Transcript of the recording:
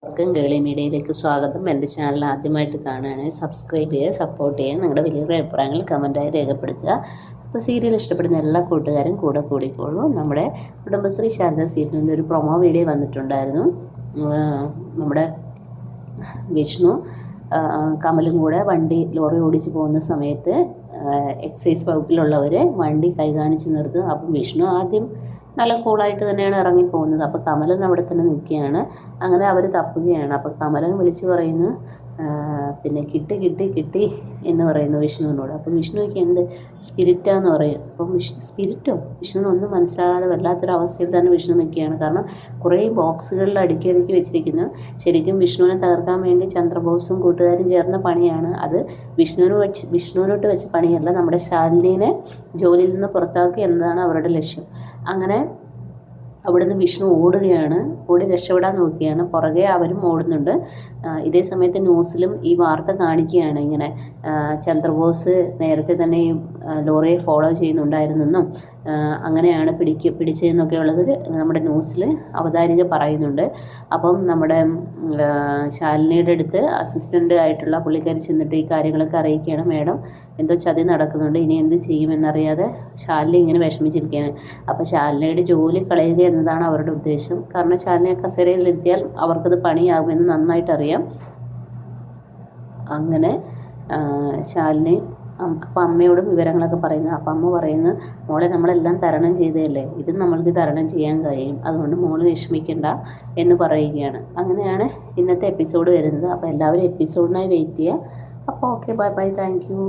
എല്ലാവർക്കും ഗേളി മീഡിയയിലേക്ക് സ്വാഗതം. എൻ്റെ ചാനൽ ആദ്യമായിട്ട് കാണുകയാണെങ്കിൽ സബ്സ്ക്രൈബ് ചെയ്യുക, സപ്പോർട്ട് ചെയ്യുക, നിങ്ങളുടെ വലിയൊരു അഭിപ്രായങ്ങൾ കമൻറ്റായി രേഖപ്പെടുത്തുക. അപ്പോൾ സീരിയൽ ഇഷ്ടപ്പെടുന്ന എല്ലാ കൂട്ടുകാരും കൂടെ കൂടിക്കോളൂ. നമ്മുടെ കുടുംബശ്രീ ശാരദ സീരിയലിൻ്റെ ഒരു പ്രൊമോ വീഡിയോ വന്നിട്ടുണ്ടായിരുന്നു. നമ്മുടെ വിഷ്ണു കമലും കൂടെ ലോറി ഓടിച്ച് പോകുന്ന സമയത്ത് എക്സൈസ് വകുപ്പിലുള്ളവർ വണ്ടി കൈ കാണിച്ച് നിർത്തും. അപ്പം വിഷ്ണു ആദ്യം നല്ല കൂളായിട്ട് തന്നെയാണ് ഇറങ്ങിപ്പോകുന്നത്. അപ്പോൾ കമലൻ അവിടെ തന്നെ നിൽക്കുകയാണ്. അങ്ങനെ അവർ തപ്പുകയാണ്. അപ്പോൾ കമലൻ വിളിച്ച് പറയുന്നു, പിന്നെ കിട്ടി എന്ന് പറയുന്നു വിഷ്ണുവിനോട്. അപ്പോൾ വിഷ്ണുവിക്ക് എന്ത് സ്പിരിറ്റാന്ന് പറയും. അപ്പം സ്പിരിറ്റോ വിഷ്ണുവിനൊന്നും മനസ്സിലാകാതെ വല്ലാത്തൊരവസ്ഥയിൽ തന്നെ വിഷ്ണു നിൽക്കുകയാണ്. കാരണം കുറേ ബോക്സുകളിൽ അടുക്കി വെച്ചിരിക്കുന്നു. ശരിക്കും വിഷ്ണുവിനെ തകർക്കാൻ വേണ്ടി ചന്ദ്രബോസും കൂട്ടുകാരും ചേർന്ന പണിയാണ് അത്. വിഷ്ണുവിനോട്ട് വെച്ച പണിയല്ല, നമ്മുടെ ശാലിനിയെ ജോലിയിൽ നിന്ന് പുറത്താക്കി എന്നതാണ് അവരുടെ ലക്ഷ്യം. അങ്ങനെ അവിടുന്ന് വിഷ്ണു ഓടി രക്ഷപ്പെടാൻ നോക്കുകയാണ്. പുറകെ അവരും ഓടുന്നുണ്ട്. ഇതേ സമയത്ത് ന്യൂസിലും ഈ വാർത്ത കാണിക്കുകയാണ്. ഇങ്ങനെ ചന്ദ്രബോസ് നേരത്തെ തന്നെ ഈ ലോറിയെ ഫോളോ ചെയ്യുന്നുണ്ടായിരുന്നെന്നും അങ്ങനെയാണ് പിടിച്ചതെന്നൊക്കെ ഉള്ളത് നമ്മുടെ ന്യൂസിൽ അവതാരിക പറയുന്നുണ്ട്. അപ്പം നമ്മുടെ ശാലിനിയുടെ അടുത്ത് അസിസ്റ്റൻ്റ് ആയിട്ടുള്ള പുള്ളിക്കാരി ചെന്നിട്ട് ഈ കാര്യങ്ങളൊക്കെ അറിയിക്കുകയാണ്. മേഡം എന്തോ ചതി നടക്കുന്നുണ്ട്, ഇനി എന്ത് ചെയ്യുമെന്നറിയാതെ ശാലിനി ഇങ്ങനെ വിഷമിച്ചിരിക്കുകയാണ്. അപ്പോൾ ശാലിനിയുടെ ജോലി കളയുക എന്നതാണ് അവരുടെ ഉദ്ദേശം. കാരണം ശാലിനി കസേരയിലെത്തിയാൽ അവർക്കത് പണിയാകുമെന്ന് നന്നായിട്ടറിയാം. അങ്ങനെ ശാലിനി അപ്പം അമ്മയോടും വിവരങ്ങളൊക്കെ പറയുന്നു. അപ്പം അമ്മ പറയുന്നു, മോളെ നമ്മളെല്ലാം തരണം ചെയ്തതല്ലേ, ഇത് നമ്മൾക്ക് തരണം ചെയ്യാൻ കഴിയും, അതുകൊണ്ട് മോള് വിഷമിക്കണ്ട എന്ന് പറയുകയാണ്. അങ്ങനെയാണ് ഇന്നത്തെ എപ്പിസോഡ് വരുന്നത്. അപ്പോൾ എല്ലാവരും എപ്പിസോഡിനായി വെയിറ്റ് ചെയ്യുക. അപ്പോൾ okay, bye bye, thank you.